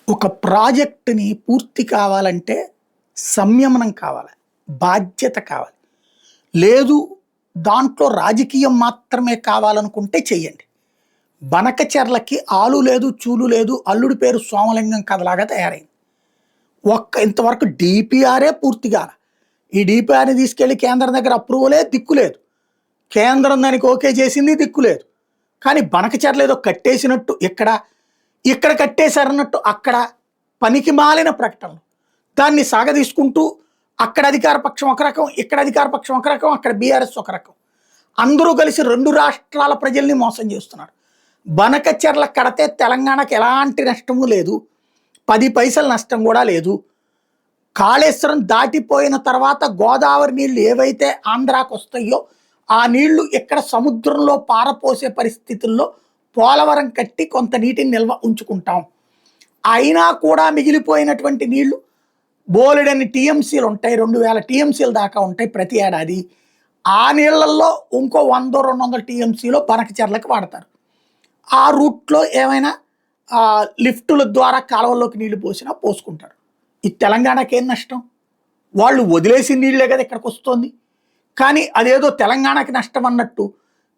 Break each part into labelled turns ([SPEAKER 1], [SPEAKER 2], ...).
[SPEAKER 1] ఒక ప్రాజెక్ట్‌ని పూర్తి కావాలంటే సంయమనం కావాలి. బాధ్యత కావాలి. లేదు దాంట్లో రాజకీయం మాత్రమే కావాలనుకుంటే చెయ్యండి. బనకచెర్లకి ఆలు లేదు, చూలు లేదు, అల్లుడి పేరు సోమలింగం కథలాగా తయారైంది. ఇంతవరకు డీపీఆరే పూర్తి కాల. ఈ డీపీఆర్‌ని తీసుకెళ్ళి కేంద్రం దగ్గర అప్రూవలే దిక్కులేదు. కేంద్రం దానికి ఓకే చేసింది దిక్కులేదు. కానీ బనకచెర్ల ఏదో కట్టేసినట్టు ఇక్కడ కట్టేశారన్నట్టు అక్కడ పనికి మాలిన ప్రకటనలు. దాన్ని సాగదీసుకుంటూ అక్కడ అధికార పక్షం ఒక రకం, ఇక్కడ అధికార పక్షం ఒక రకం, అక్కడ బీఆర్ఎస్ ఒక రకం. అందరూ కలిసి 2 రాష్ట్రాల ప్రజల్ని మోసం చేస్తున్నారు. బనకచెర్ల కడితే తెలంగాణకి ఎలాంటి నష్టము లేదు. 10 పైసల నష్టం కూడా లేదు. కాళేశ్వరం దాటిపోయిన తర్వాత గోదావరి నీళ్లు ఏవైతే ఆంధ్రాకు వస్తాయో ఆ నీళ్లు ఇక్కడ సముద్రంలో పారపోసే పరిస్థితుల్లో పోలవరం కట్టి కొంత నీటిని నిల్వ ఉంచుకుంటాం. అయినా కూడా మిగిలిపోయినటువంటి నీళ్లు బోలెడన్ని టీఎంసీలు ఉంటాయి. 2000 టీఎంసీల దాకా ఉంటాయి ప్రతి ఏడాది. ఆ నీళ్లలో ఇంకో 100-200 టీఎంసీలో బనకచెర్లకు వాడతారు. ఆ రూట్లో ఏమైనా లిఫ్టుల ద్వారా కాలువల్లోకి నీళ్లు పోసినా పోసుకుంటారు. ఈ తెలంగాణకి ఏం నష్టం? వాళ్ళు వదిలేసిన నీళ్లే కదా ఇక్కడికి వస్తుంది. కానీ అదేదో తెలంగాణకి నష్టం అన్నట్టు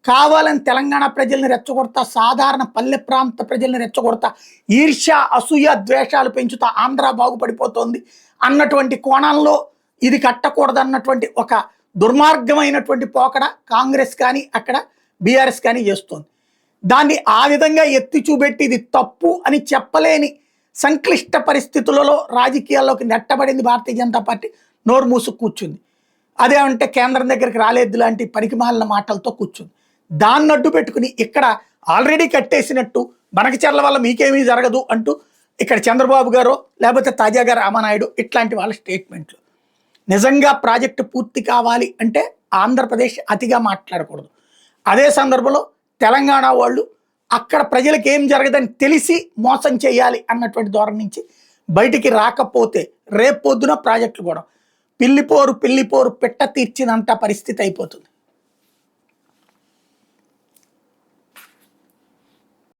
[SPEAKER 1] కావాలని తెలంగాణ ప్రజల్ని రెచ్చగొడతా, సాధారణ పల్లె ప్రాంత ప్రజల్ని రెచ్చగొడతా, ఈర్ష్య, అసూయ, ద్వేషాలు పెంచుతా ఆంధ్ర బాగుపడిపోతుంది అన్నటువంటి కోణంలో ఇది కట్టకూడదన్నటువంటి ఒక దుర్మార్గమైనటువంటి పోకడ కాంగ్రెస్ కానీ అక్కడ బీఆర్ఎస్ కానీ చేస్తోంది. దాన్ని ఆ విధంగా ఎత్తి చూపెట్టి ఇది తప్పు అని చెప్పలేని సంక్లిష్ట పరిస్థితులలో రాజకీయాల్లోకి నెట్టబడింది భారతీయ జనతా పార్టీ. నోరు మూసుకు కూర్చుంది. అదేమంటే కేంద్రం దగ్గరికి రాలేదు లాంటి పనికిమాలిన మాటలతో కూర్చుంది. దాన్ని అడ్డు పెట్టుకుని ఇక్కడ ఆల్రెడీ కట్టేసినట్టు బనకచెర్ల వల్ల మీకేమీ జరగదు అంటూ ఇక్కడ చంద్రబాబు గారు లేకపోతే తాజాగా రామానాయుడు ఇట్లాంటి వాళ్ళ స్టేట్మెంట్లు. నిజంగా ప్రాజెక్టు పూర్తి కావాలి అంటే ఆంధ్రప్రదేశ్ అతిగా మాట్లాడకూడదు. అదే సందర్భంలో తెలంగాణ వాళ్ళు అక్కడ ప్రజలకు ఏం జరగదని తెలిసి మోసం చేయాలి అన్నటువంటి ధోరణి నుంచి బయటికి రాకపోతే రేపు పొద్దున ప్రాజెక్టులు కూడా పిల్లిపోరు పిట్ట తీర్చినంత పరిస్థితి అయిపోతుంది.